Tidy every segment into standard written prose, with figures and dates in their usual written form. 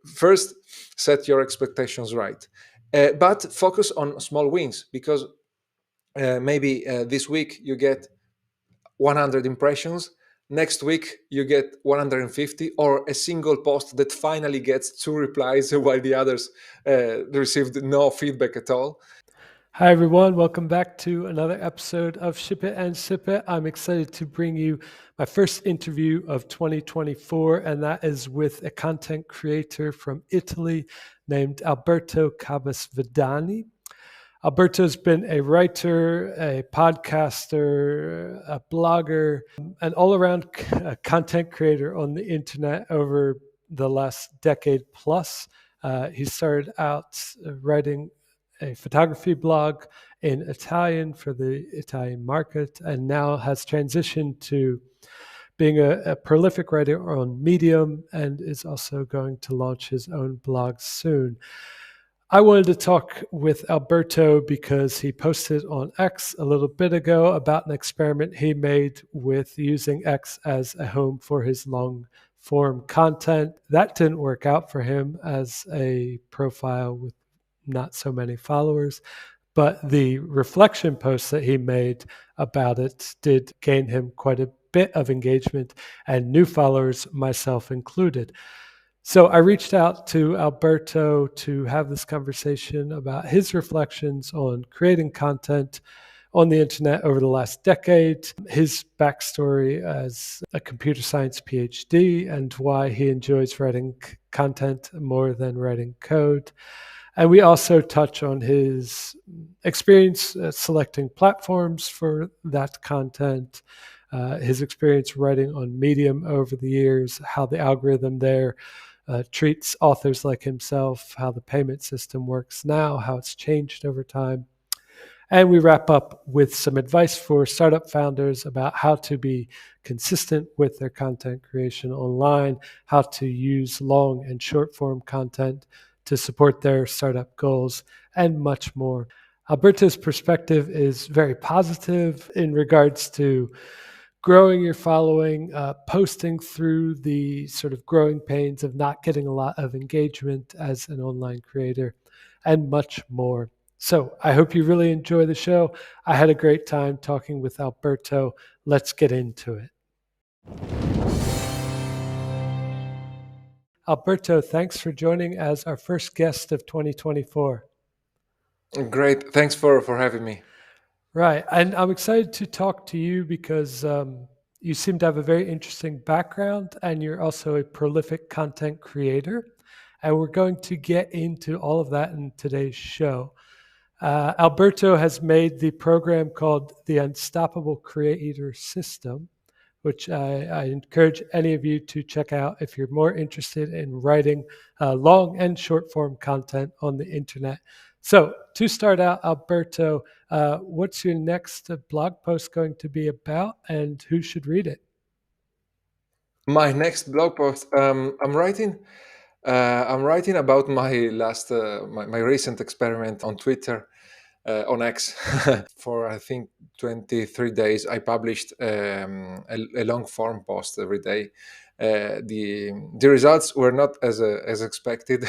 first set your expectations right, but focus on small wins, because maybe this week you get 100 impressions, next week you get 150, or a single post that finally gets 2 replies while the others received no feedback at all. Hi, everyone. Welcome back to another episode of Ship It and Sip It. I'm excited to bring you my first interview of 2024, and that is with a content creator from Italy named Alberto Cabas Vidani. Alberto's been a writer, a podcaster, a blogger, an all-around content creator on the internet over the last decade plus. He started out writing a photography blog in Italian for the Italian market, and now has transitioned to being a prolific writer on Medium, and is also going to launch his own blog soon. I wanted to talk with Alberto because he posted on X a little bit ago about an experiment he made with using X as a home for his long form content. That didn't work out for him as a profile with not so many followers, but the reflection posts that he made about it did gain him quite a bit of engagement and new followers, myself included. So I reached out to Alberto to have this conversation about his reflections on creating content on the internet over the last decade, his backstory as a computer science PhD, and why he enjoys writing content more than writing code. And we also touch on his experience selecting platforms for that content, his experience writing on Medium over the years, how the algorithm there treats authors like himself, how the payment system works now, how it's changed over time. And we wrap up with some advice for startup founders about how to be consistent with their content creation online, how to use long and short form content to support their startup goals, and much more. Alberto's perspective is very positive in regards to growing your following, posting through the sort of growing pains of not getting a lot of engagement as an online creator, and much more. So I hope you really enjoy the show. I had a great time talking with Alberto. Let's get into it. Alberto, thanks for joining as our first guest of 2024. Great. Thanks for having me. Right. And I'm excited to talk to you because you seem to have a very interesting background, and you're also a prolific content creator. And we're going to get into all of that in today's show. Alberto has made the program called the Unstoppable Creator System, which I encourage any of you to check out if you're more interested in writing long and short form content on the internet. So to start out, Alberto, what's your next blog post going to be about, and who should read it? My next blog post, I'm writing. I'm writing about my last, my recent experiment on Twitter, on X. For I think 23 days, I published a long form post every day. The results were not as expected.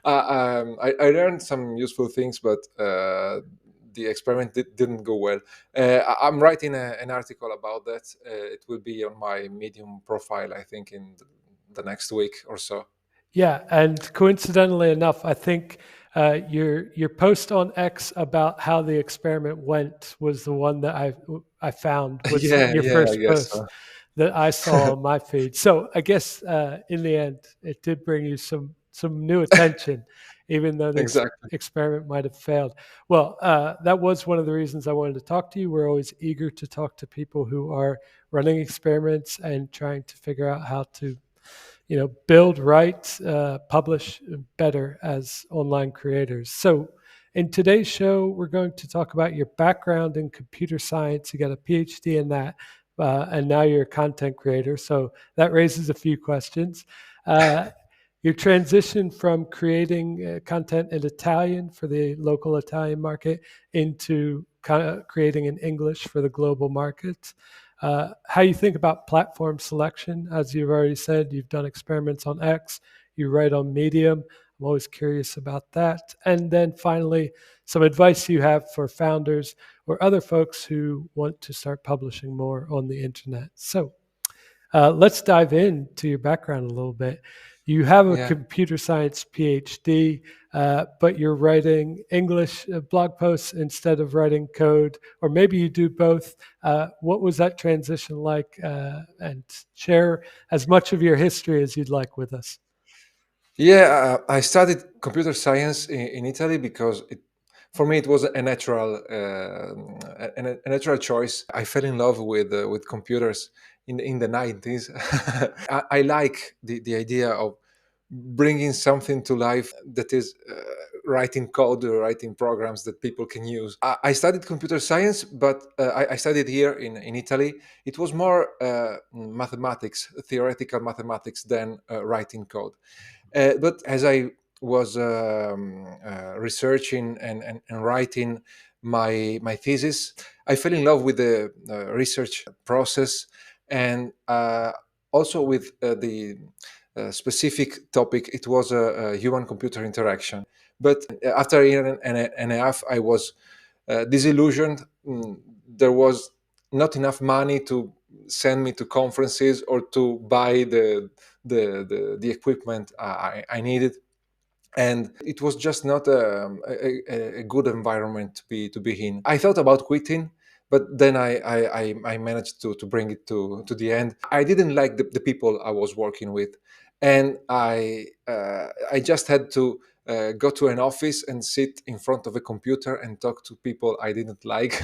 I learned some useful things, but the experiment didn't go well. I'm writing an article about that. It will be on my Medium profile, I think, in the next week or so. Yeah, and coincidentally enough, I think your post on X about how the experiment went was the one that I found was your Yeah, I first guess post so. that I saw on my feed. So I guess in the end, it did bring you some new attention, even though the Exactly. experiment might have failed. Well, that was one of the reasons I wanted to talk to you. We're always eager to talk to people who are running experiments and trying to figure out how to build, write, publish better as online creators. So in today's show, we're going to talk about your background in computer science. You got a PhD in that, and now you're a content creator. So that raises a few questions. Your transition from creating content in Italian for the local Italian market into creating in English for the global market. How you think about platform selection. As you've already said, you've done experiments on X. you write on Medium. I'm always curious about that. And then finally, some advice you have for founders or other folks who want to start publishing more on the internet. So let's dive into your background a little bit. You have a Yeah. computer science PhD, but you're writing English blog posts instead of writing code, or maybe you do both. What was that transition like? And share as much of your history as you'd like with us. Yeah, I studied computer science in Italy because for me it was a natural, a natural choice. I fell in love with computers in the 90s. I like the idea of bringing something to life that is writing code or writing programs that people can use. I studied computer science, but I studied here in Italy. It was more mathematics, theoretical mathematics than writing code. But as I was researching and writing my thesis, I fell in love with the research process and also with the specific topic. It was a human computer interaction. But after a year and a half, I was disillusioned. There was not enough money to send me to conferences or to buy the equipment I needed, and it was just not a good environment to be in. I thought about quitting, but then I managed to bring it to the end. I didn't like the people I was working with, and I just had to go to an office and sit in front of a computer and talk to people I didn't like.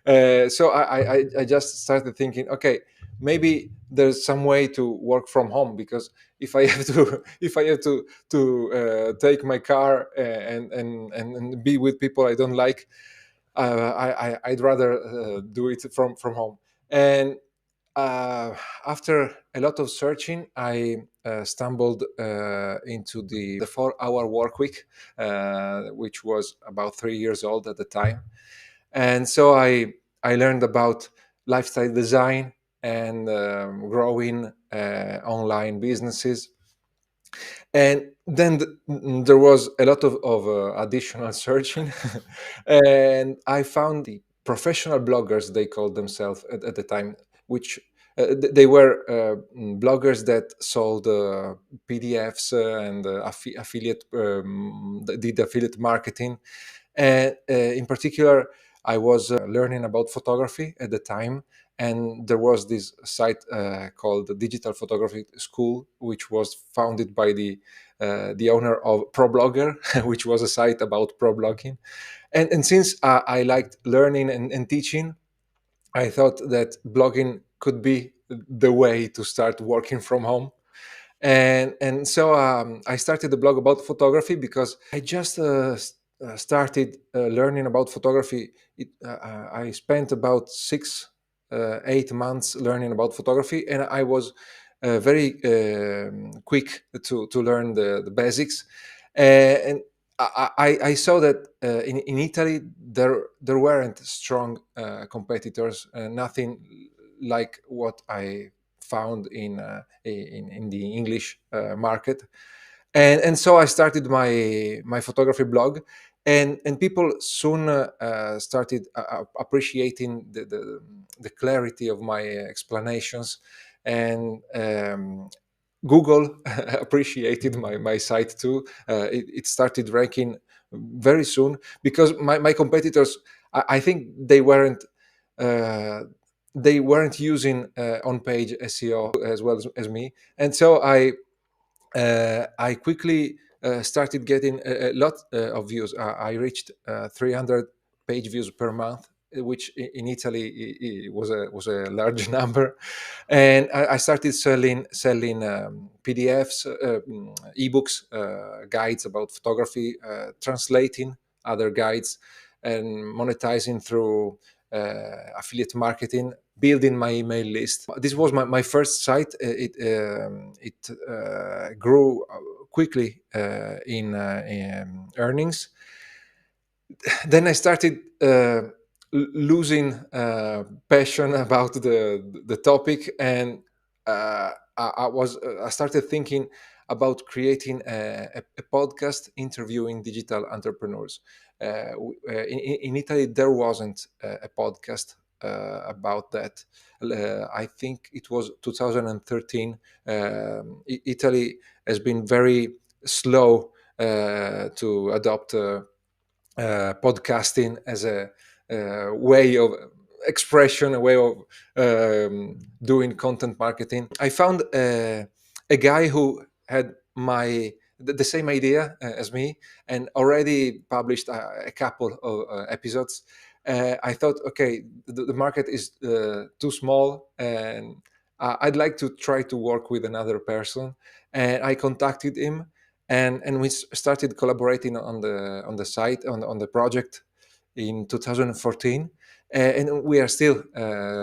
So I just started thinking, okay, maybe there's some way to work from home, because if I have to if I have to take my car and be with people I don't like, I'd rather do it from home. And uh, after a lot of searching, I stumbled into the 4-hour work week, which was about 3 years old at the time. And so I learned about lifestyle design and growing online businesses. And then there was a lot of additional searching. And I found the professional bloggers, they called themselves at the time, which they were bloggers that sold PDFs and affiliate did affiliate marketing. And in particular, I was learning about photography at the time, and there was this site called the Digital Photography School, which was founded by the owner of ProBlogger, which was a site about pro blogging. And since I liked learning and teaching, I thought that blogging could be the way to start working from home. And so I started a blog about photography because I just started learning about photography. I spent about 6 8 months learning about photography, and I was very quick to learn the basics. And I saw that in Italy there weren't strong competitors, nothing like what I found in the English market. And so I started my photography blog, and people soon started appreciating the clarity of my explanations. And Google appreciated my site too. It started ranking very soon, because my competitors, I think uh, they weren't using on-page SEO as well as me. And so I quickly started getting a lot of views. I reached 300 page views per month, which in Italy was a large number. And I started selling PDFs, ebooks, guides about photography, translating other guides, and monetizing through affiliate marketing, building my email list. This was my first site. It grew quickly in earnings. Then I started losing passion about the topic, and I started thinking about creating a podcast interviewing digital entrepreneurs. In Italy, there wasn't a podcast about that. I think it was 2013. Italy has been very slow to adopt podcasting as a way of expression, a way of doing content marketing. I found a guy who had the same idea as me and already published a couple of episodes. I thought, okay, the market is too small, and I'd like to try to work with another person. And I contacted him, and we started collaborating on the site on the project in 2014, and we are still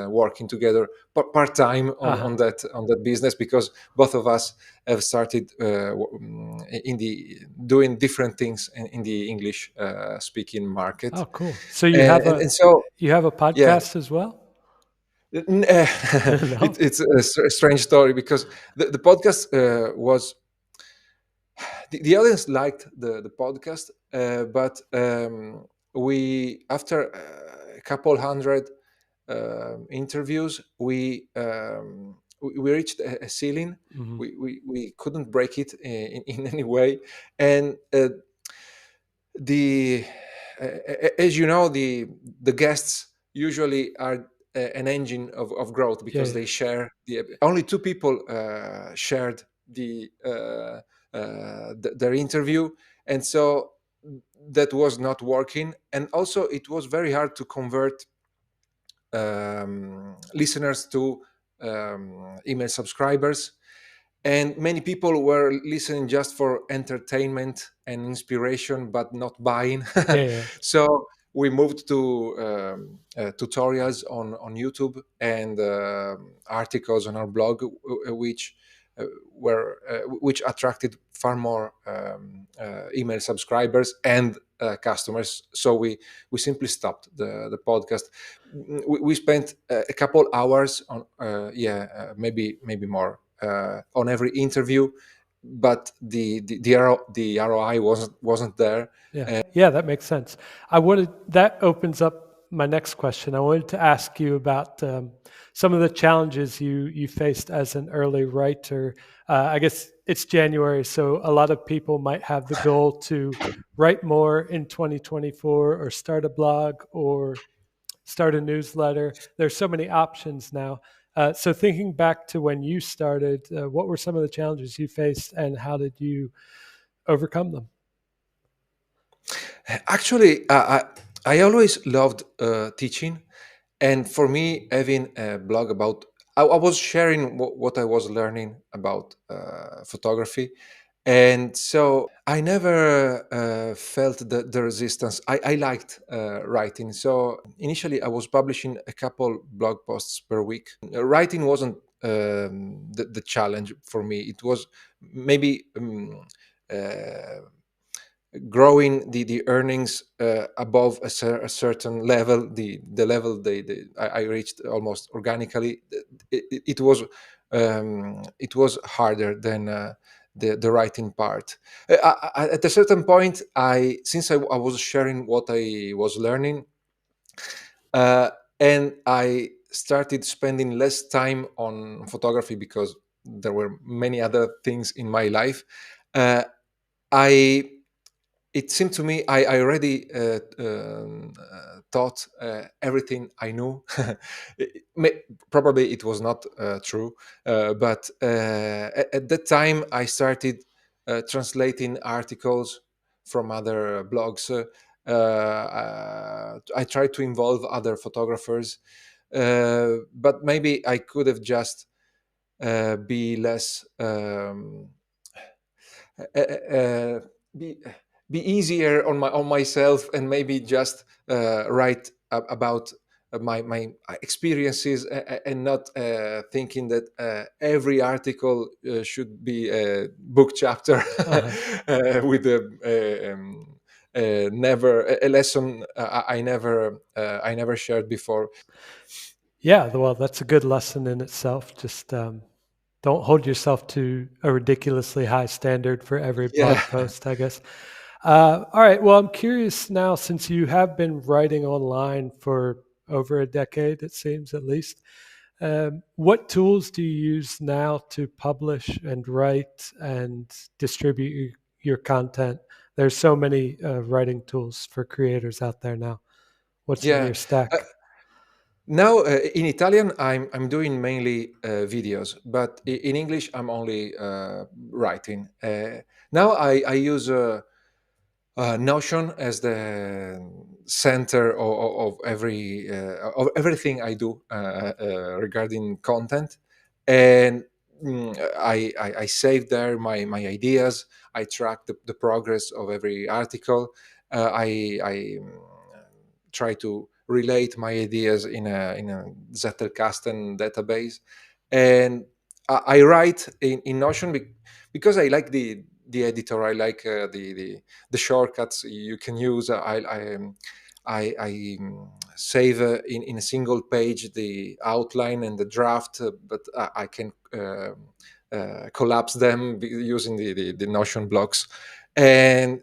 working together part time Uh-huh. on that business, because both of us have started in the doing different things in the English speaking market, Oh, cool. So you have and so you have a yeah. podcast as well? No. It's a strange story, because the podcast was the audience liked the podcast, but we after a couple hundred interviews, we reached a ceiling. Hmm. We couldn't break it in any way, and the as you know, the guests usually are an engine of growth, Yeah, because yeah, they share the only two people shared their interview, and so that was not working, and also it was very hard to convert listeners to email subscribers, and many people were listening just for entertainment and inspiration but not buying. yeah, yeah. So we moved to tutorials on YouTube and articles on our blog, which which attracted far more email subscribers and customers. So we simply stopped the podcast. We spent a couple hours on maybe more on every interview, but the ROI wasn't there. Yeah, yeah, that makes sense. That opens up my next question. I wanted to ask you about some of the challenges you faced as an early writer. I guess it's January, so a lot of people might have the goal to write more in 2024, or start a blog, or start a newsletter. There's so many options now. So thinking back to when you started, what were some of the challenges you faced, and how did you overcome them? Actually, I always loved teaching, and for me, having a blog about I was sharing what I was learning about photography, and so I never felt the resistance. I liked writing, so initially I was publishing a couple blog posts per week. Writing wasn't the challenge for me. It was maybe growing the earnings above a certain level, the level I reached almost organically. It was harder than the writing part. At a certain point, I was sharing what I was learning, uh, and I started spending less time on photography because there were many other things in my life. uh, I It seemed to me I already taught everything I knew. Probably it was not true, but at that time I started translating articles from other blogs. I tried to involve other photographers, but maybe I could have just be less. Uh, uh, be be easier on myself, and maybe just write about my experiences, and not thinking that every article should be a book chapter Uh-huh. with never a lesson I never shared before. Yeah, well, that's a good lesson in itself. Just don't hold yourself to a ridiculously high standard for every Yeah. blog post, I guess. All right. Well, I'm curious now, since you have been writing online for over a decade, it seems at least. What tools do you use now to publish and write and distribute your content? There's so many writing tools for creators out there now. What's in Yeah. your Uh, stack? Now in Italian, I'm doing mainly videos, but in English, I'm only writing. Now I use Notion as the center of every of everything I do regarding content, and I save there my ideas. I track the progress of every article. I try to relate my ideas in a Zettelkasten database, and I write in Notion because I like the editor. I like the shortcuts you can use. I save in a single page the outline and the draft, but I can collapse them using the Notion blocks, and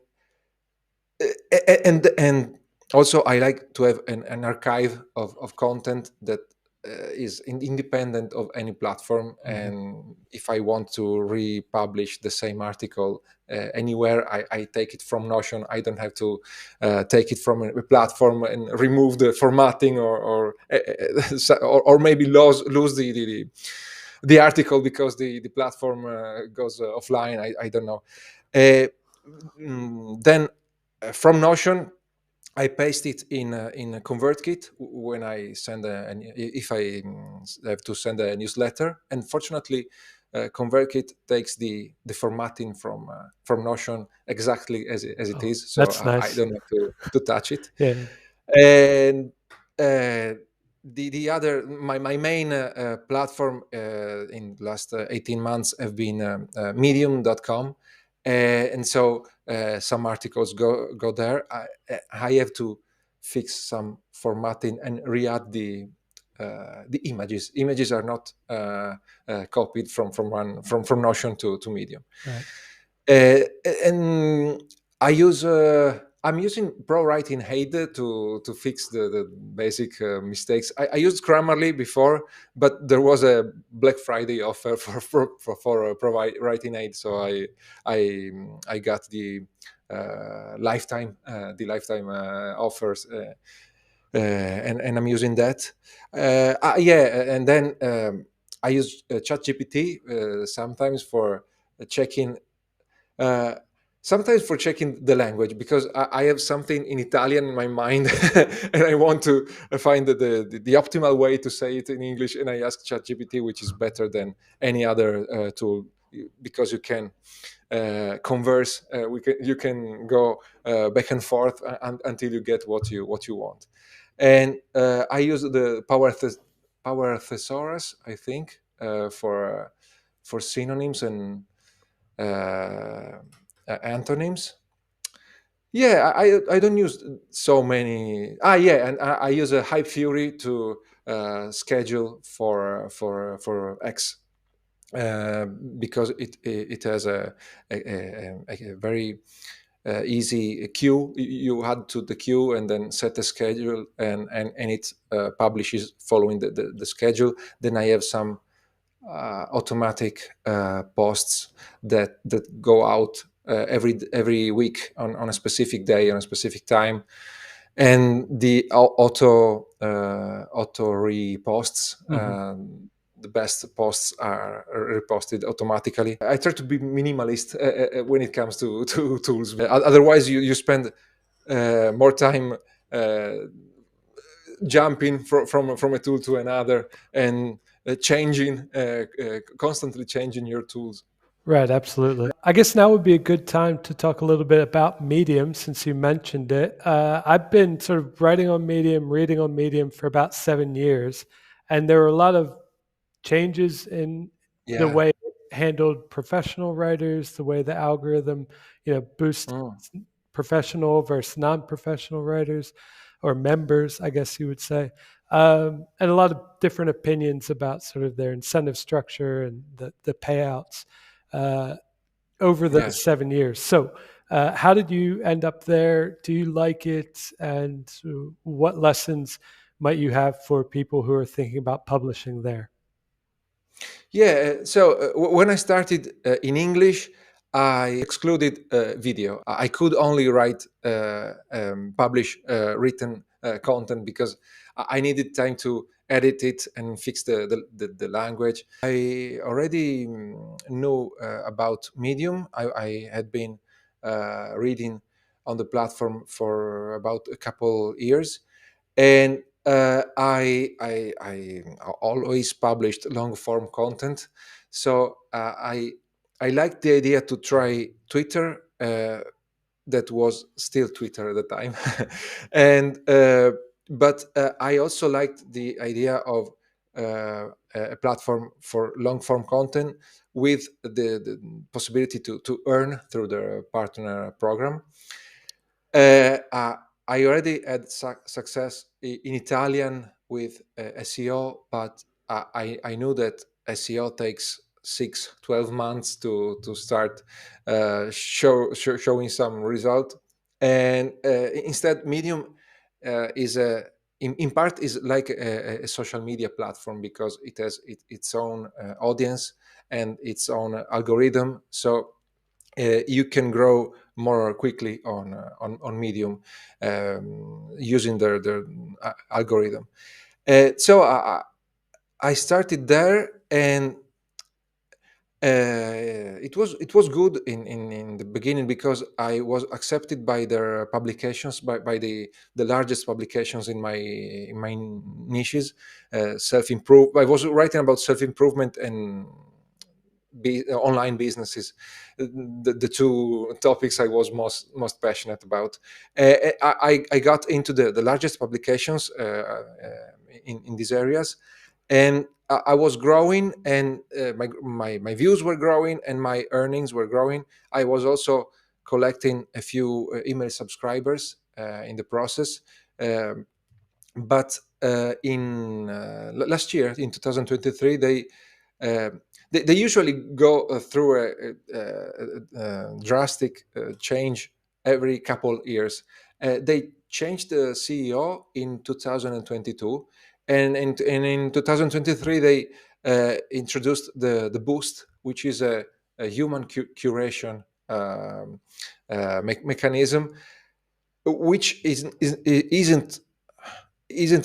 and also I like to have an archive of content that is independent of any platform, Hmm. and if I want to republish the same article anywhere, I take it from Notion. I don't have to take it from a platform and remove the formatting or maybe lose the article because the platform goes offline. I don't know. uh, then from Notion, I paste it in a ConvertKit when I send if I have to send a newsletter. And fortunately, ConvertKit takes the formatting from Notion exactly as it Oh, is, so that's I nice. don't have to touch it. Yeah. And the other my main platform in the last 18 months have been medium.com, and so some articles go there. I have to fix some formatting and re-add the images are not copied from Notion to Medium. Right. uh, and I'm using ProWriting Aid to fix the basic mistakes. I used Grammarly before, but there was a Black Friday offer for ProWriting Aid, so I got the lifetime offers, and I'm using that. Yeah, and then I use ChatGPT sometimes for checking uh, sometimes for checking the language because I have something in Italian in my mind and I want to find the optimal way to say it in English, and I ask ChatGPT, which is better than any other tool because you can converse. You can go back and forth until you get what you want. And I use the Power Thesaurus, I think, for synonyms and uh, antonyms. Yeah, I don't use so many. Yeah, and I use a Hype Fury to schedule for X, uh, because it has a very easy queue. You add to the queue and then set a schedule, and it publishes following the schedule. Then I have some automatic posts that go out every week on a specific day, on a specific time, and the auto reposts. Hmm. The best posts are reposted automatically. I try to be minimalist when it comes to tools. Otherwise, you spend more time uh, jumping from a tool to another and constantly changing your tools. Right, absolutely. I guess now would be a good time to talk a little bit about Medium since you mentioned it. I've been sort of writing on Medium, reading on Medium for about 7 years, and there were a lot of changes in the Yeah. way it handled professional writers, the way the algorithm, boosts Mm. professional versus non-professional writers or members, I guess you would say. and a lot of different opinions about sort of their incentive structure and the payouts uh, over those Yes. 7 years. So, how did you end up there? Do you like it? And what lessons might you have for people who are thinking about publishing there? Yeah, so when I started in English, I excluded video. I could only write, publish written content because I needed time to edit it and fix the language. I already knew about Medium. I had been reading on the platform for about a couple years, and I always published long form content. So I liked the idea to try Twitter. That was still Twitter at the time, and but I also liked the idea of a platform for long form content with the possibility to earn through the partner program. uh, uh, I already had success in Italian with SEO, but I knew that SEO takes 12 months to start showing some result. And instead, Medium is in part is like a social media platform because it has its own audience and its own algorithm. So you can grow more quickly on Medium using their algorithm. So I started there, and it was good in the beginning because I was accepted by their publications, by the largest publications in my niches. Self improve. I was writing about self improvement and online businesses, the two topics I was most passionate about. I got into the largest publications in these areas, and I was growing, and my views were growing, and my earnings were growing. I was also collecting a few email subscribers in the process. But in last year, in 2023, uh, they usually go through a drastic change every couple years. They changed the CEO in 2022, and in 2023 they introduced the boost, which is a human curation mechanism, which isn't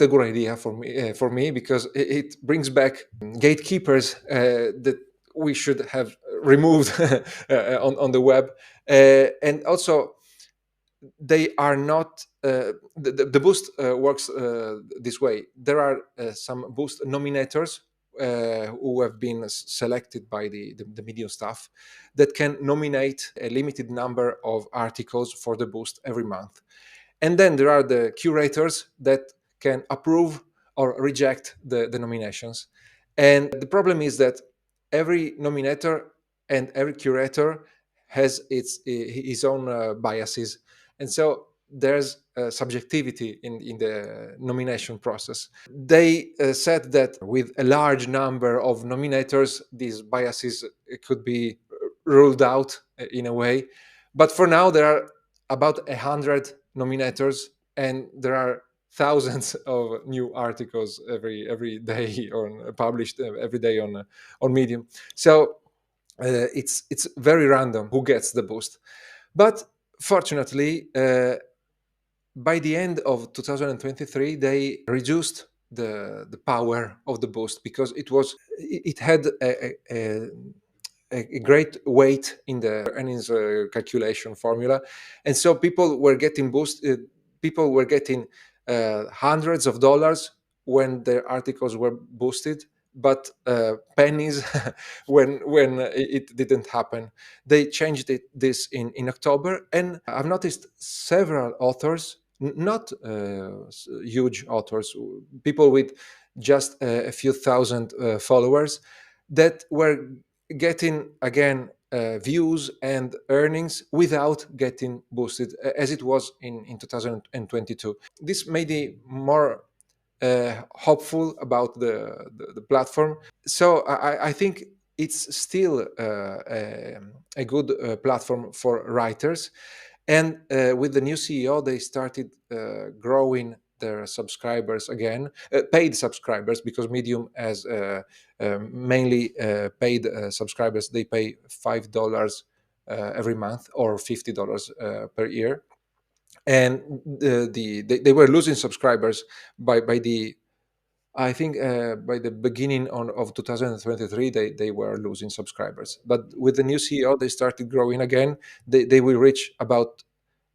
a good idea for me because it brings back gatekeepers that we should have removed on the web. And also, they are not the boost works this way. There are some boost nominators who have been selected by the Medium staff that can nominate a limited number of articles for the boost every month. And then there are the curators that can approve or reject the nominations. And the problem is that every nominator and every curator has his own biases. And so there's subjectivity in the nomination process. They said that with a large number of nominators, these biases could be ruled out in a way. But for now, there are about 100 nominators, and there are thousands of new articles every day on published every day on Medium. So it's very random who gets the boost. But fortunately, by the end of 2023, they reduced the power of the boost because it had a great weight in the earnings calculation formula, and so people were getting boosted. People were getting hundreds of dollars when their articles were boosted, but pennies when it didn't happen. They changed this in October, and I've noticed several authors, not huge authors, people with just a few thousand followers, that were getting again views and earnings without getting boosted as it was in 2022. This made it more hopeful about the platform. So I think it's still a good platform for writers. And with the new CEO, they started growing their subscribers again, paid subscribers, because Medium has mainly paid subscribers. They pay $5 every month, or $50 per year. And they were losing subscribers by the I think by the beginning of 2023, they were losing subscribers. But with the new CEO, they started growing again. They will reach about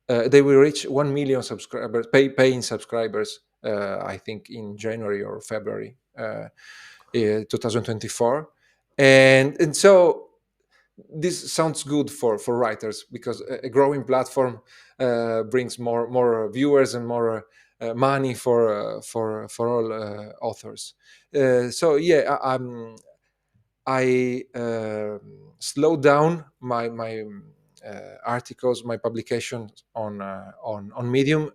they will reach 1 million subscribers, paying subscribers. I think in January or February 2024, and so this sounds good for writers, because a growing platform brings more viewers and more money for all authors. So yeah, I slowed down my articles, my publications on Medium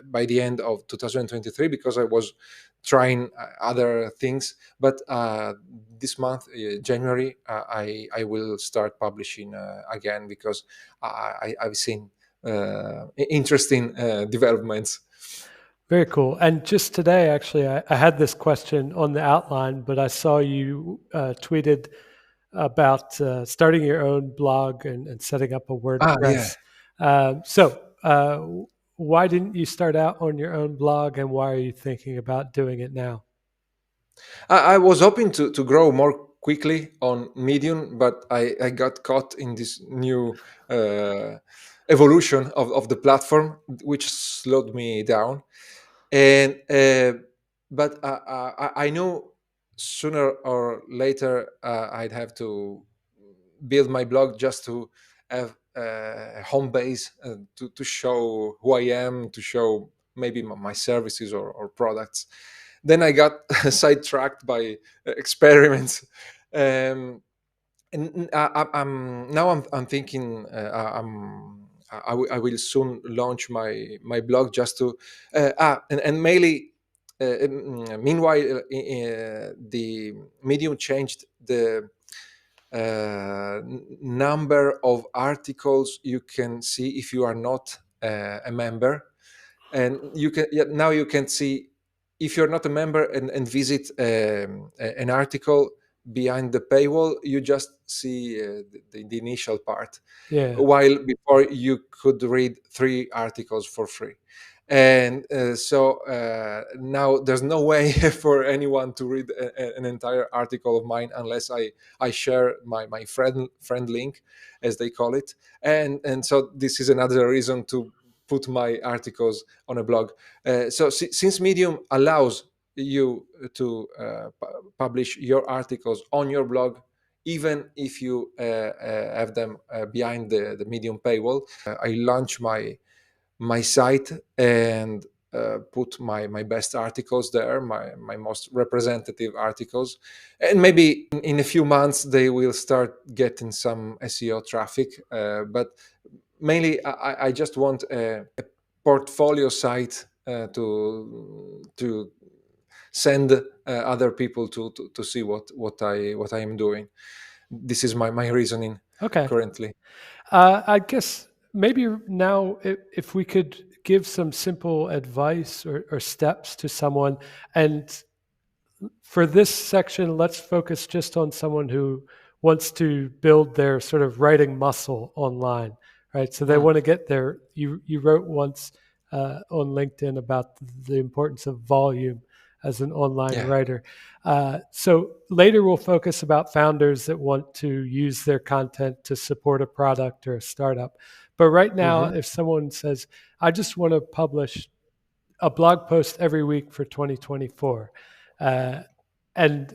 by the end of 2023, because I was trying other things. But this month, January, I will start publishing again, because I've seen interesting developments. Very cool. And just today, actually, I had this question on the outline, but I saw you tweeted about starting your own blog and setting up a Yeah. WordPress. So, why didn't you start out on your own blog, and why are you thinking about doing it now? I was hoping to grow more quickly on Medium, but I got caught in this new uh, evolution of the platform, which slowed me down. And but I know sooner or later I'd have to build my blog, just to have a home base, to show who I am, to show maybe my services or products. Then I got sidetracked by experiments. Um, and I'm thinking I will soon launch my blog, just to and mainly meanwhile the Medium changed the number of articles you can see if you are not a member. And you can, yeah, now you can see, if you're not a member and visit an article behind the paywall, you just see the initial part, Yeah. while before you could read 3 articles for free. And now there's no way for anyone to read an entire article of mine, unless I share my friend link, as they call it. And so this is another reason to put my articles on a blog. Since Medium allows you to publish your articles on your blog, even if you have them behind the Medium paywall, I launch my site and put my best articles there, my most representative articles. And maybe in a few months they will start getting some SEO traffic. But mainly I just want a portfolio site to send other people to see what I am doing. This is my reasoning Okay. currently. I guess maybe now, if we could give some simple advice or steps to someone, and for this section, let's focus just on someone who wants to build their sort of writing muscle online, right? So they Mm, want to get there. You wrote once on LinkedIn about the importance of volume as an online yeah. writer. So later we'll focus about founders that want to use their content to support a product or a startup. But right now, Hmm. if someone says, "I just want to publish a blog post every week for 2024," uh, and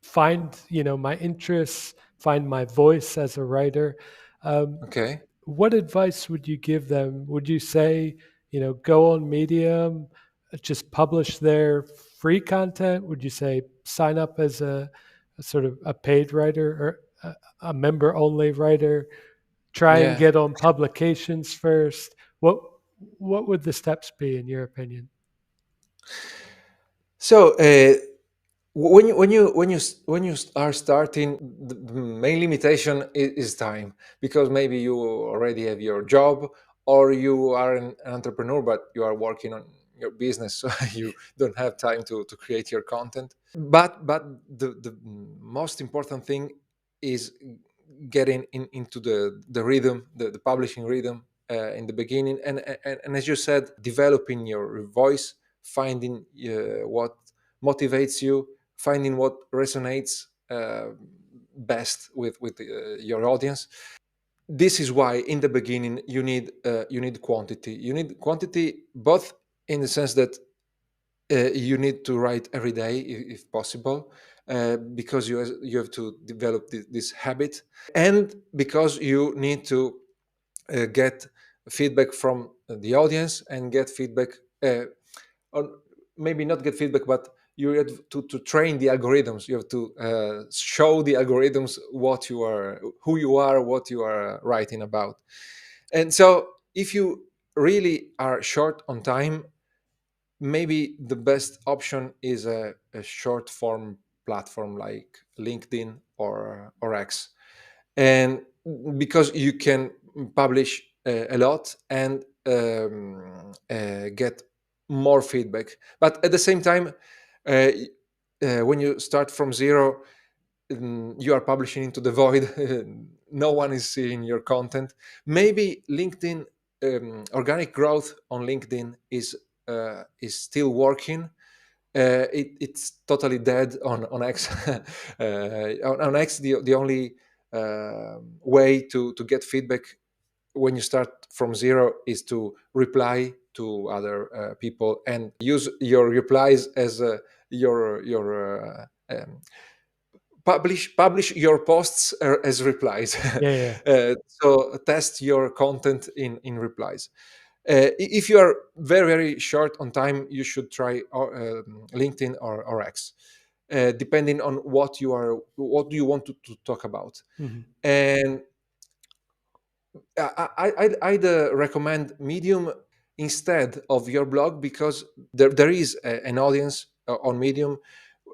find my interests, find my voice as a writer. Um, Okay. what advice would you give them? Would you say, go on Medium, just publish their free content? Would you say sign up as a sort of a paid writer, or a member only writer? Try and Yeah. get on publications first. What would the steps be in your opinion? So when you are starting, the main limitation is time, because maybe you already have your job, or you are an entrepreneur but you are working on your business, so you don't have time to create your content. But the most important thing is getting into the rhythm, the publishing rhythm in the beginning, and as you said, developing your voice, finding what motivates you, finding what resonates best with your audience. This is why in the beginning you need quantity. You need quantity both in the sense that you need to write every day if possible, because you have to develop this habit, and because you need to get feedback from the audience, and get feedback, or maybe not get feedback, but you have to train the algorithms. You have to show the algorithms what you are, who you are, what you are writing about. And so if you really are short on time, maybe the best option is a short form platform like LinkedIn or X, and because you can publish a lot and get more feedback. But at the same time, uh, when you start from zero, you are publishing into the void. No one is seeing your content. Maybe LinkedIn, organic growth on LinkedIn is still working. It's totally dead on X. On X, the only way to get feedback when you start from zero is to reply to other people, and use your replies as your publish your posts as replies. Yeah, yeah. So test your content in replies. If you are very short on time, you should try LinkedIn or X, depending on what do you want to talk about. Hmm. And I'd recommend Medium instead of your blog, because there is an audience on Medium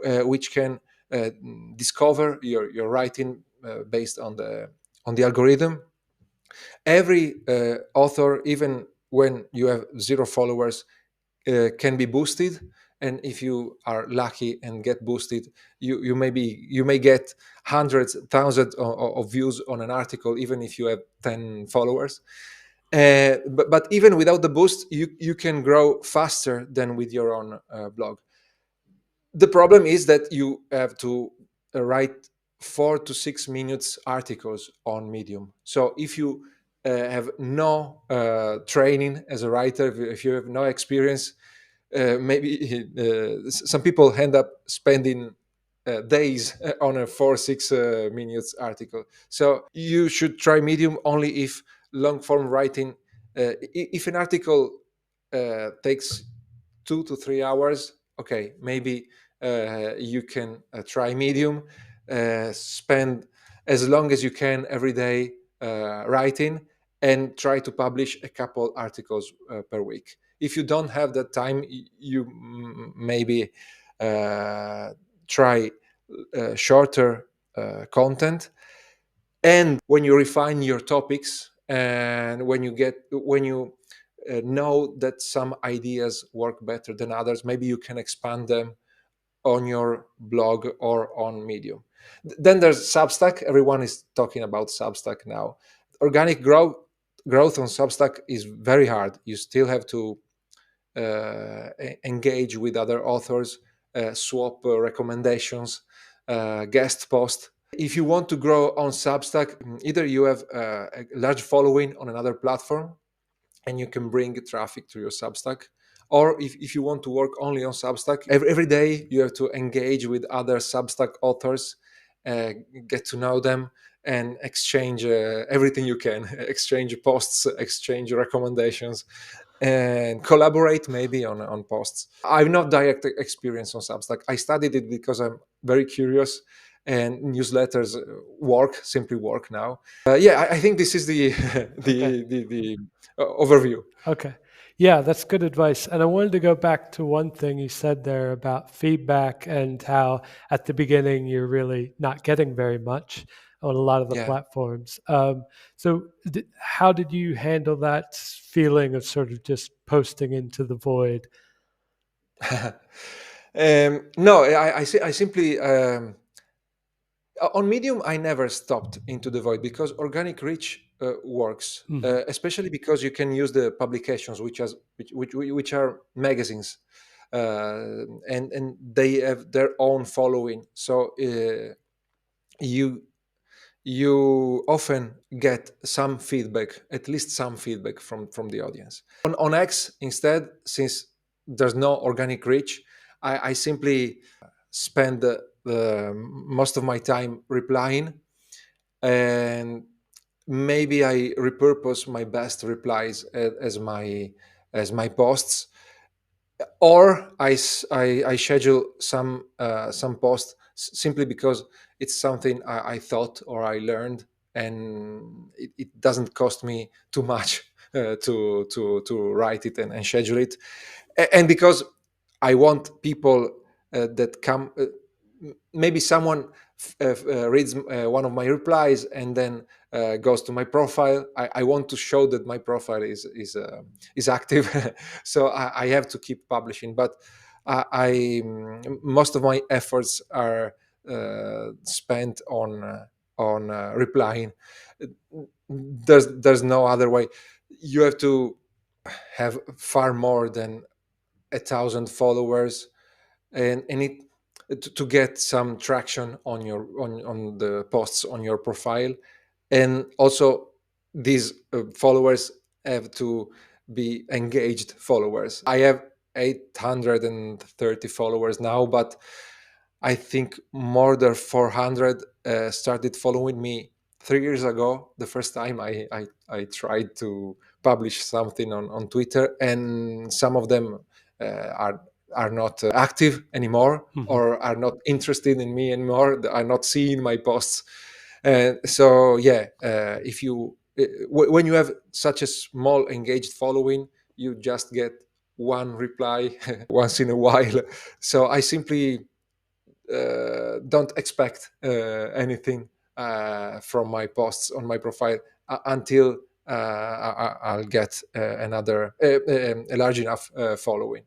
which can uh, discover your writing based on the algorithm. Every author, even when you have zero followers, can be boosted, and if you are lucky and get boosted, you may get hundreds, thousands of views on an article, even if you have 10 followers. But even without the boost, you can grow faster than with your own blog. The problem is that you have to write 4 to 6 minutes articles on Medium. So if you have no training as a writer, if you have no experience, maybe some people end up spending days on a 4 6 minutes article. So you should try Medium only if long form writing. If an article takes 2 to 3 hours, okay, maybe you can try Medium, spend as long as you can every day writing, and try to publish a couple articles per week. If you don't have that time, you maybe uh, try shorter content. And when you refine your topics, and when you know that some ideas work better than others, maybe you can expand them on your blog or on Medium. Then there's Substack. Everyone is talking about Substack now. Organic growth on Substack is very hard. You still have to engage with other authors, swap recommendations, guest post. If you want to grow on Substack, either you have a large following on another platform and you can bring traffic to your Substack, or if you want to work only on Substack, every day you have to engage with other Substack authors, uh, get to know them, and exchange everything you can, exchange posts, exchange recommendations, and collaborate maybe on posts. I've not direct experience on Substack. I studied it because I'm very curious, and newsletters simply work now. Yeah, I think this is the Okay. the overview. Okay. Yeah, that's good advice. And I wanted to go back to one thing you said there about feedback and how at the beginning you're really not getting very much on a lot of the Yeah. platforms. How did you handle that feeling of sort of just posting into the void? No, I simply on Medium I never stopped into the void because organic reach works, Hmm. especially because you can use the publications which are magazines, and they have their own following. So you you often get some feedback, at least some feedback from the audience. On X instead, since there's no organic reach, I simply spend the most of my time replying, and maybe I repurpose my best replies as my posts, or I schedule some post simply because it's something I thought or I learned, and it doesn't cost me too much to write it and schedule it. And because I want people that come, maybe someone reads one of my replies and then goes to my profile. I want to show that my profile is active, so I have to keep publishing. But most of my efforts are spent on replying. There's no other way. You have to have far more than 1,000 followers, and it to get some traction on the posts on your profile. And also these followers have to be engaged followers. I have 830 followers now, but I think more than 400 started following me 3 years ago, the first time I tried to publish something on Twitter, and some of them uh, are are not active anymore, Hmm. or are not interested in me anymore, are not seeing my posts. So yeah, if you when you have such a small engaged following, you just get one reply once in a while. So I simply don't expect anything from my posts on my profile until I'll get another a large enough following.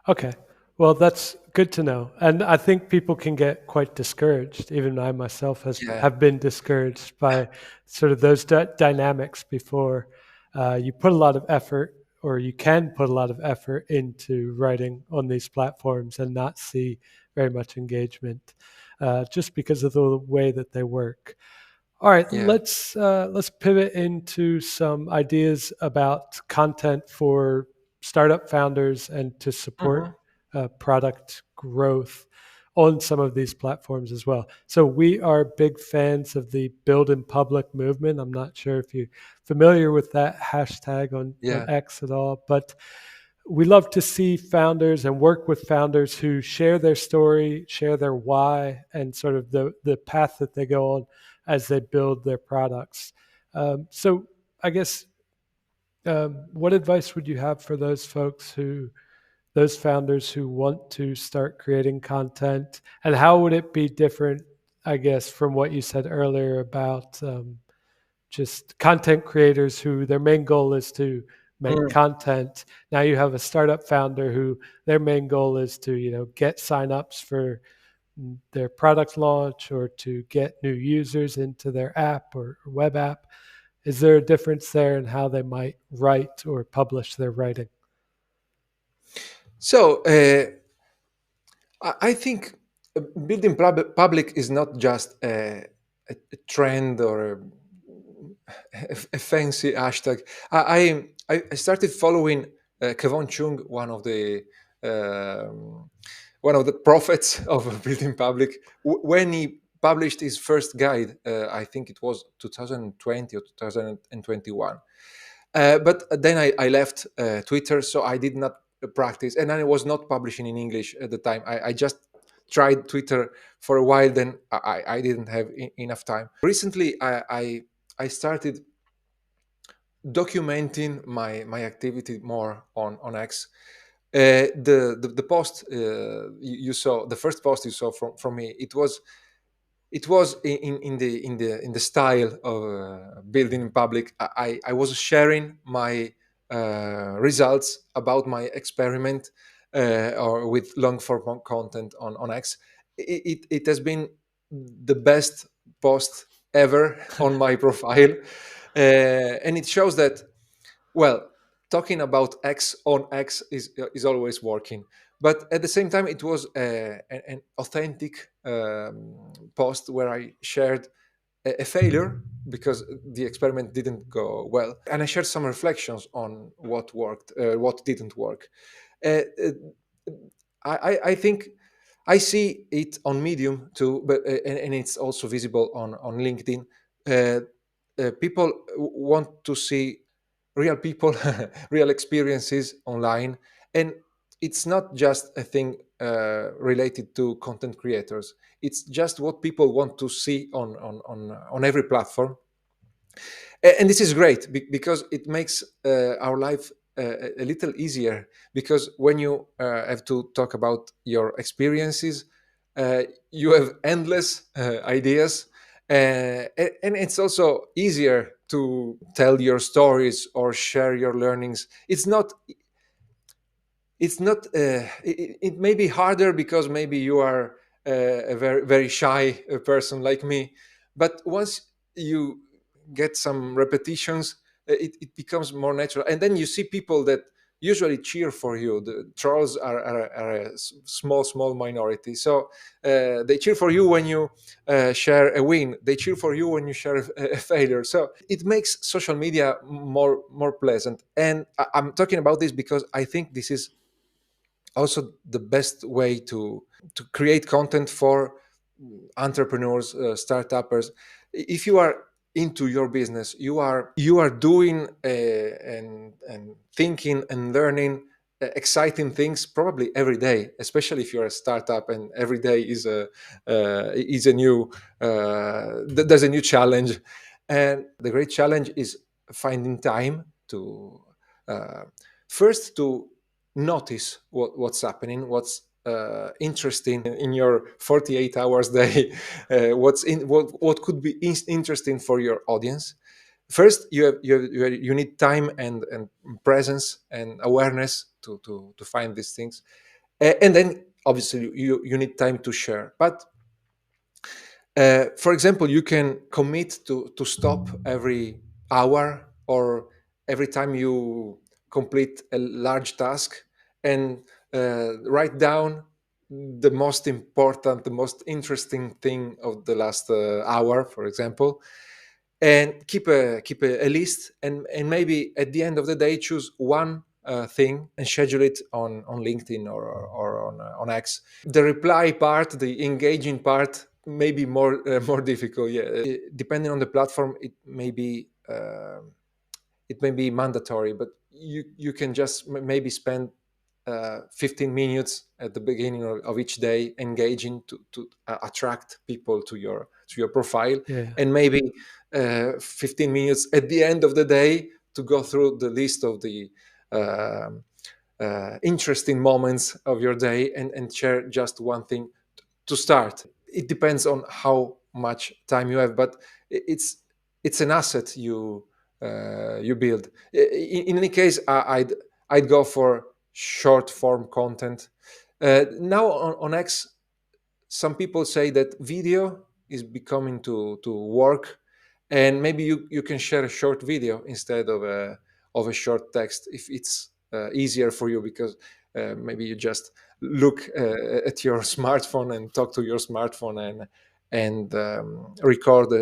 Okay. Well, that's good to know. And I think people can get quite discouraged. Even I myself Yeah, have been discouraged by sort of those dynamics before you put a lot of effort, or you can put a lot of effort into writing on these platforms and not see very much engagement just because of the way that they work. All right, yeah. let's pivot into some ideas about content for startup founders and to support Mhm. product growth on some of these platforms as well. So we are big fans of the Build in Public movement. I'm not sure if you're familiar with that hashtag on Yeah. X at all, but we love to see founders and work with founders who share their story, share their why, and sort of the path that they go on as they build their products. So, I guess, what advice would you have for those founders who want to start creating content, and how would it be different, I guess, from what you said earlier about just content creators who their main goal is to make Mm. content. Now you have a startup founder who their main goal is to, get signups for their product launch or to get new users into their app or web app. Is there a difference there in how they might write or publish their writing? So I think building public is not just a trend or a fancy hashtag. I started following Kevon Chung, um, one of the prophets of building public, when he published his first guide. I think it was 2020 or 2021. But then I left Twitter, so I did not practice, and I was not publishing in English at the time. I just tried Twitter for a while, then I didn't have enough time. Recently, I started documenting my activity more on X. The post you saw, the first post you saw from me, it was in the style of building in public. I was sharing my results about my experiment, or with long form content on X. It has been the best post ever on my profile, and it shows that, well, talking about X on X is always working. But at the same time, it was an authentic post where I shared a failure because the experiment didn't go well, and I shared some reflections on what worked, what didn't work. Uh, uh, I think I see it on Medium too, but and it's also visible on LinkedIn. Uh, People want to see real people, real experiences online, and it's not just a thing related to content creators. It's just what people want to see on every platform. And this is great because it makes our life a little easier, because when you have to talk about your experiences, uh, you have endless ideas, and it's also easier to tell your stories or share your learnings. It may be harder because maybe you are a very very shy person like me, but once you get some repetitions, it becomes more natural, and then you see people that usually cheer for you. The trolls are a small minority, so they cheer for you when you share a win, they cheer for you when you share a failure, so it makes social media more pleasant. And I'm talking about this because I think this is also the best way to create content for entrepreneurs, startuppers. If you are into your business, you are doing and thinking and learning exciting things probably every day, especially if you're a startup and every day is a new there's a new challenge. And the great challenge is finding time to uh, first to notice what's happening, what's interesting in your 48 hours day, what could be interesting for your audience. First, you need time and presence and awareness to find these things. And then obviously you need time to share. But for example, you can commit to stop every hour or every time you complete a large task, and write down the most important, the most interesting thing of the last hour, for example, and keep a list, and maybe at the end of the day choose one thing and schedule it on LinkedIn or on X. The reply part, the engaging part, may be more difficult. Yeah, depending on the platform, it may be mandatory, but you can just maybe spend 15 minutes at the beginning of each day engaging to attract people to your profile, Yeah. and maybe 15 minutes at the end of the day to go through the list of the um interesting moments of your day, and share just one thing to start. It depends on how much time you have, but it's an asset you build. In any case, I'd go for short form content. Now on X, some people say that video is becoming to work, and maybe you can share a short video instead of a short text if it's easier for you, because maybe you just look at your smartphone and talk to your smartphone, and record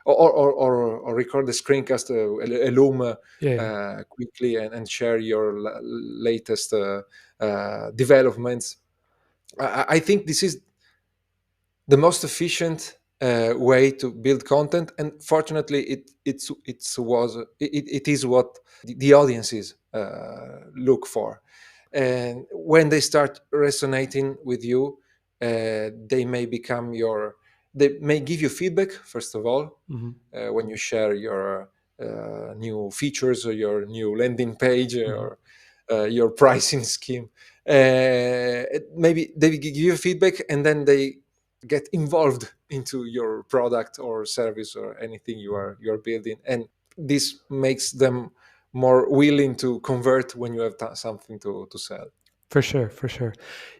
or record the screencast, a Loom, Yeah. quickly, and share your latest developments. I think this is the most efficient way to build content, and fortunately it is what the audiences look for. And when they start resonating with you, they may give you feedback, first of all, Hmm. when you share your new features or your new landing page Mhm. or your pricing scheme. Maybe they give you feedback and then they get involved into your product or service or anything you're building, and this makes them more willing to convert when you have something to sell. For sure, for sure.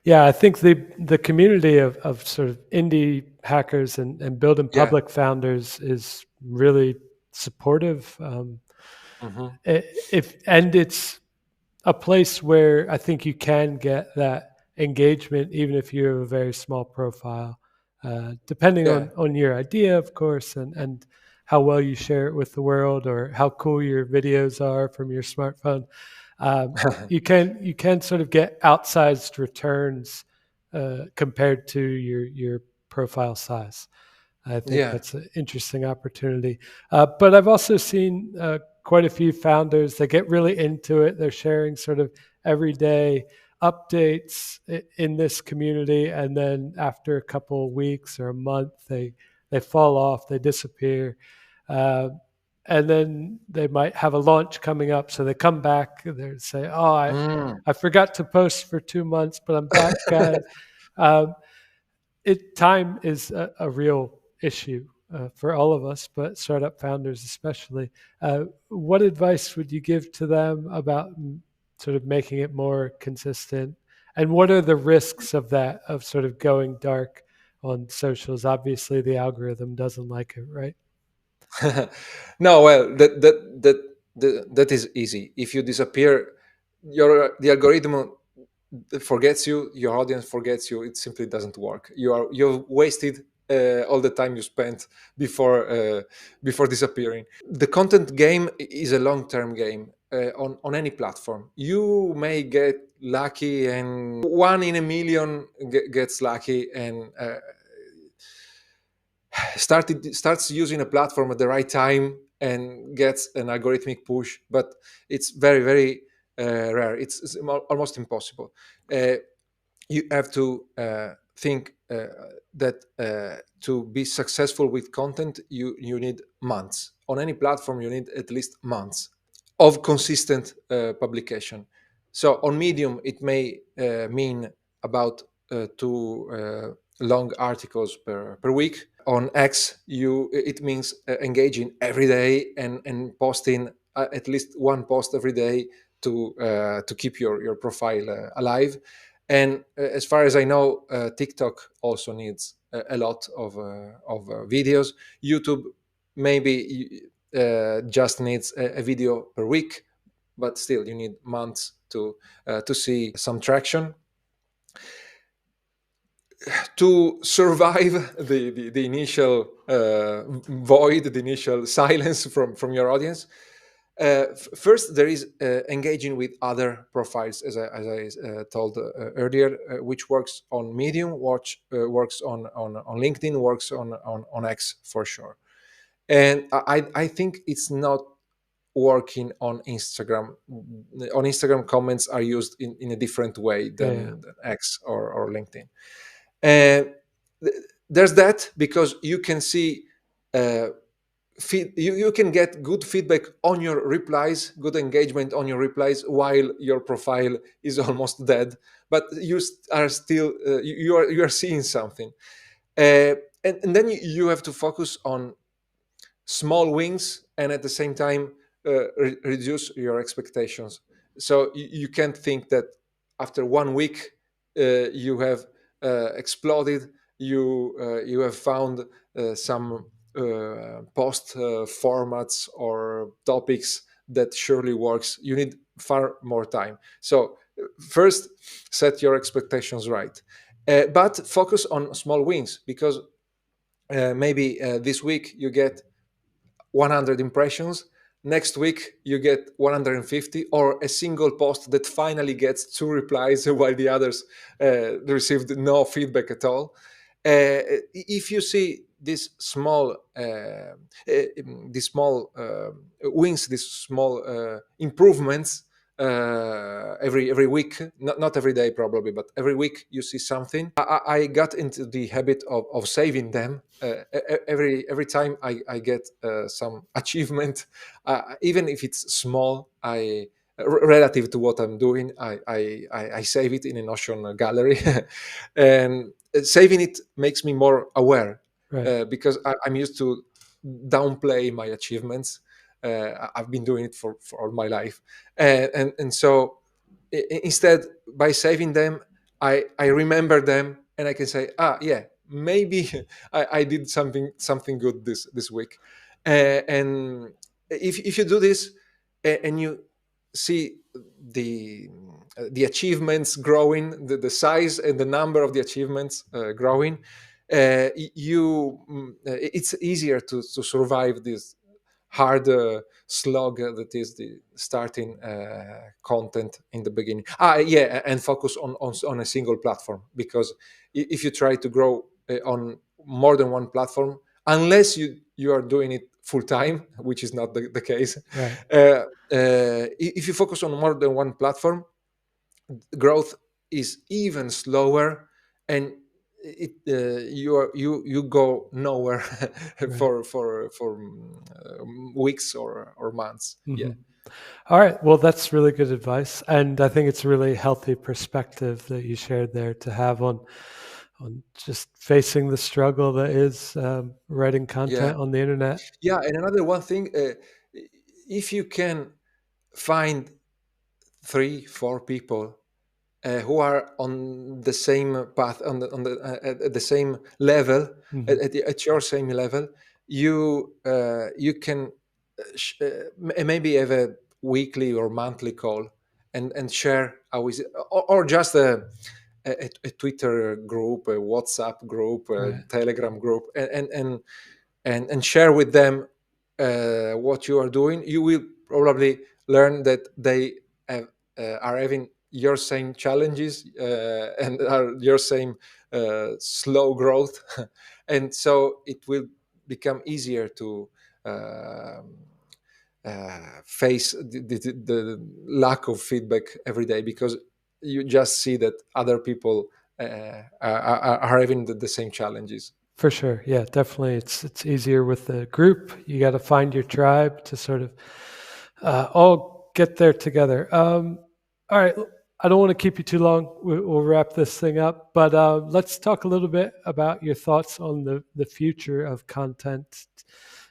Yeah, I think the community of sort of indie hackers and building Yeah. public founders is really supportive. Hmm. If and it's a place where I think you can get that engagement, even if you have a very small profile, depending Yeah. on your idea, of course, and how well you share it with the world, or how cool your videos are from your smartphone. You can sort of get outsized returns compared to your profile size. I think Yeah. that's an interesting opportunity. But I've also seen quite a few founders that get really into it. They're sharing sort of everyday updates in this community, and then after a couple of weeks or a month, they fall off, they disappear. Uh, and then they might have a launch coming up, so they come back. They say, "Oh, Mm. I forgot to post for 2 months, but I'm back, guys." Um, time is a real issue for all of us, but startup founders especially. What advice would you give to them about sort of making it more consistent? And what are the risks of that, of sort of going dark on socials? Obviously, the algorithm doesn't like it, right? No, well, that is easy. If you disappear, the algorithm forgets you, your audience forgets you. It simply doesn't work. You've wasted all the time you spent before before disappearing. The content game is a long term game. On any platform, you may get lucky, and one in a million gets lucky and starts using a platform at the right time and gets an algorithmic push, but it's very very rare. It's almost impossible. uh, you have to think that to be successful with content, you need months. On any platform you need at least months of consistent publication. So on Medium, it may mean about two long articles per week. On X, it means engaging every day and posting at least one post every day to keep your profile alive. And as far as I know, TikTok also needs a lot of videos. YouTube maybe just needs a video per week, but still you need months to see some traction to survive the initial void, the initial silence from your audience. First, there is engaging with other profiles, as I told earlier, which works on Medium, works on LinkedIn, works on X for sure. And I think it's not working on Instagram. On Instagram, comments are used in a different way Yeah, yeah. than X or LinkedIn. And there's that, because you can see you can get good feedback on your replies, good engagement on your replies while your profile is almost dead, but are still you are seeing something. And then you have to focus on small wins, and at the same time reduce your expectations. So you can't think that after 1 week you have exploded. You have found some post formats or topics that surely works. You need far more time. So first, set your expectations right, but focus on small wins, because maybe this week you get 100 impressions, next week you get 150, or a single post that finally gets 2 replies while the others received no feedback at all. If you see these small wins, these small improvements, every week, not every day probably, but every week you see something. I got into the habit of saving them. Every time I get some achievement, even if it's small, relative to what I'm doing, I save it in a Notion gallery, and saving it makes me more aware, Right. because I'm used to downplay my achievements. I've been doing it for all my life, and so instead, by saving them, I remember them, and I can say, yeah, maybe I did something good this week. And if you do this, and you see the achievements growing, the size and the number of the achievements growing, it's easier to survive this hard slog that is the starting content in the beginning. Yeah, and focus on a single platform, because if you try to grow on more than one platform, unless you are doing it full time, which is not the case, Right. if you focus on more than one platform, growth is even slower, and you go nowhere Right. for weeks or months. Yeah, Hmm. All right. Well, that's really good advice, and I think it's a really healthy perspective that you shared there to have on just facing the struggle that is writing yeah, content on the internet. yeah. And another one thing, if you can find 3 4 people who are on the same path, at the same level, Hmm. at your same level, you can maybe have a weekly or monthly call, and share how is it, or just a Twitter group, a WhatsApp group, a Right. Telegram group, and share with them what you are doing. You will probably learn that they are having your same challenges, and are your same slow growth, and so it will become easier to face the lack of feedback every day, because you just see that other people are having the same challenges. For sure. Yeah, definitely. It's easier with the group. You got to find your tribe to sort of all get there together. All right. I don't want to keep you too long. We'll wrap this thing up, but let's talk a little bit about your thoughts on the future of content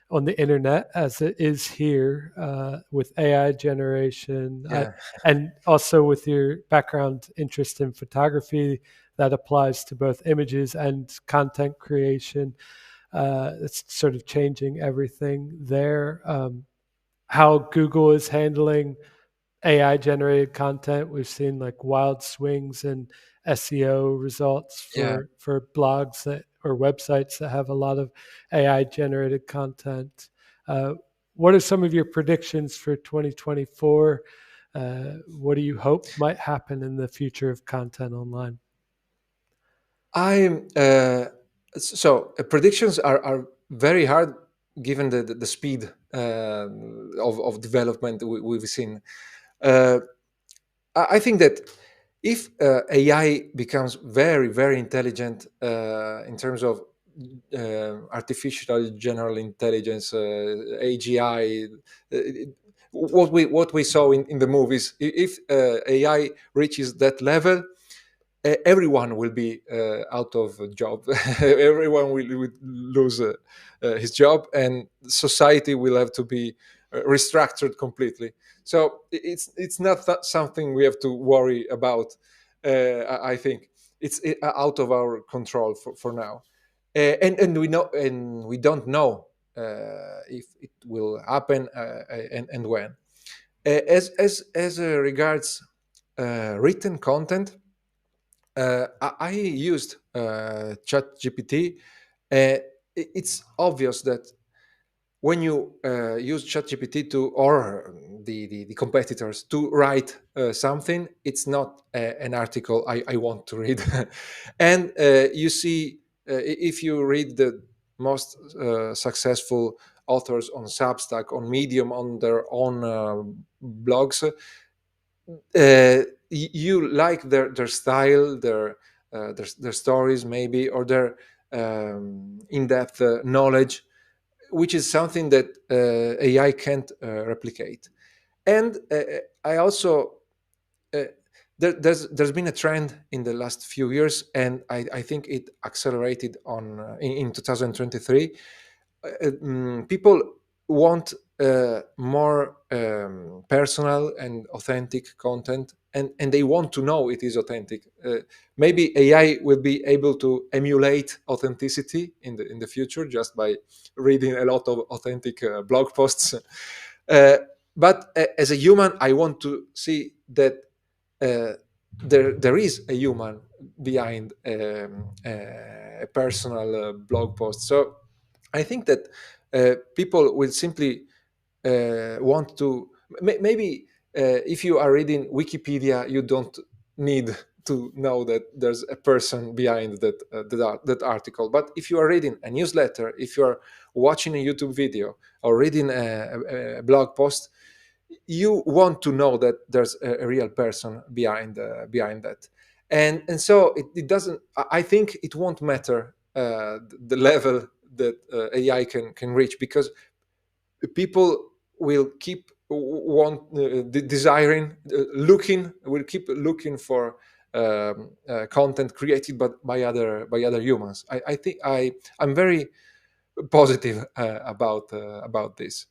on the internet as it is here with AI generation, Yeah, and also with your background interest in photography that applies to both images and content creation. It's sort of changing everything there. How Google is handling AI generated content. We've seen like wild swings in SEO results yeah. for blogs that or websites that have a lot of AI generated content. Uh, what are some of your predictions for 2024? What do you hope might happen in the future of content online? I'm so predictions are very hard, given the speed of development we've seen. Uh, I think that if AI becomes very intelligent in terms of artificial general intelligence, AGI, uh, what we saw in the movies, if AI reaches that level, everyone will be out of a job. Everyone will lose his job, and society will have to be restructured completely. So it's not something we have to worry about. I think it's out of our control for now, and we know, and we don't know if it will happen, and when. As regards written content, I used ChatGPT. It's obvious that when you use ChatGPT to, or the competitors, to write something, it's not an article I want to read. And you see, if you read the most successful authors on Substack, on Medium, on their own blogs, you like their style, their stories maybe, or their in-depth knowledge, which is something that AI can't replicate. And I also there's been a trend in the last few years, and I think it accelerated in 2023. People want more personal and authentic content, and they want to know it is authentic. Maybe AI will be able to emulate authenticity in the future just by reading a lot of authentic blog posts. Uh, but as a human, I want to see that uh, there is a human behind a personal blog post. So I think that people will simply want to maybe if you are reading Wikipedia, you don't need to know that there's a person behind that article. But if you are reading a newsletter, if you are watching a YouTube video or reading a blog post, you want to know that there's a real person behind that. And so it doesn't. I think it won't matter the level that AI can reach, because people will keep want desiring looking will keep looking for content created but by other humans. I think I'm very positive about this.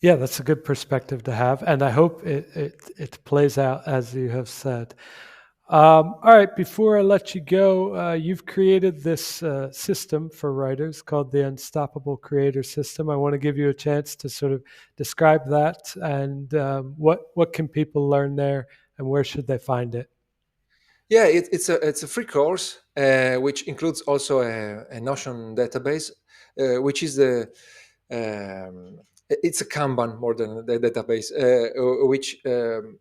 Yeah, that's a good perspective to have, and I hope it plays out as you have said. All right, before I let you go, you've created this system for writers called the Unstoppable Creator System. I want to give you a chance to sort of describe that and what can people learn there and where should they find it. Yeah, it's a free course which includes also a Notion database, which is the it's a Kanban more than the database, which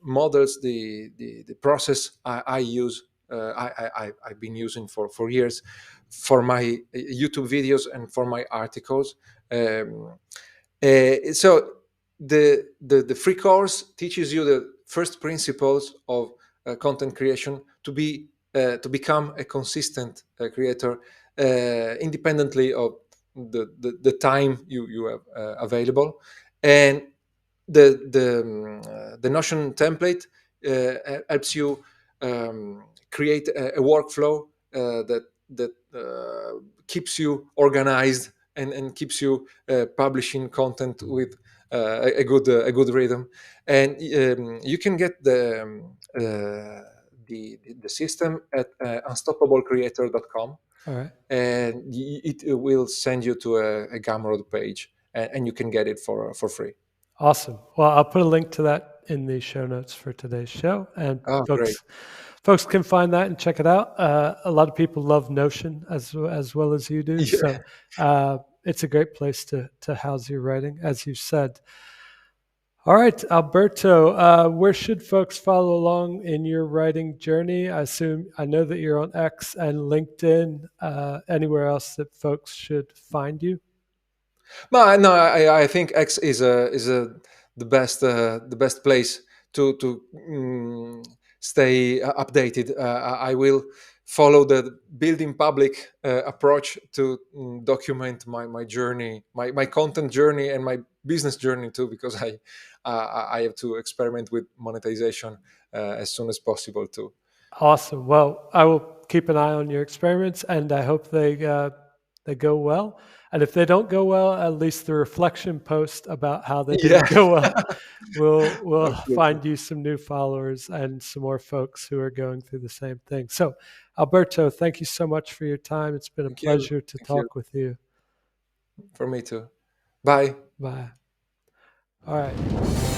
models the process I use. I've been using for years for my YouTube videos and for my articles. So the free course teaches you the first principles of content creation to become a consistent creator independently of the time you have available. And the Notion template helps you create a workflow that keeps you organized and keeps you publishing content with a good rhythm. And you can get the system at unstoppablecreator.com, All right. and it will send you to a Gumroad page, and you can get it for free. Awesome. Well, I'll put a link to that in the show notes for today's show, and Oh, great. folks can find that and check it out. A lot of people love Notion as well as you do, Yeah. so it's a great place to house your writing, as you said. All right, Alberto, where should folks follow along in your writing journey? I know that you're on X and LinkedIn. Anywhere else that folks should find you? No, I think X is the best place to stay updated. I will follow the building public approach to document my journey, my content journey, and my business journey too, because I have to experiment with monetization as soon as possible too. Awesome. Well, I will keep an eye on your experiments, and I hope they go well. And if they don't go well, at least the reflection post about how they Yeah, didn't go well will absolutely. find you some new followers and some more folks who are going through the same thing. So, Alberto, thank you so much for your time. It's been a Thank you. pleasure to Thank you talk with you. for me too. Bye. Bye. All right.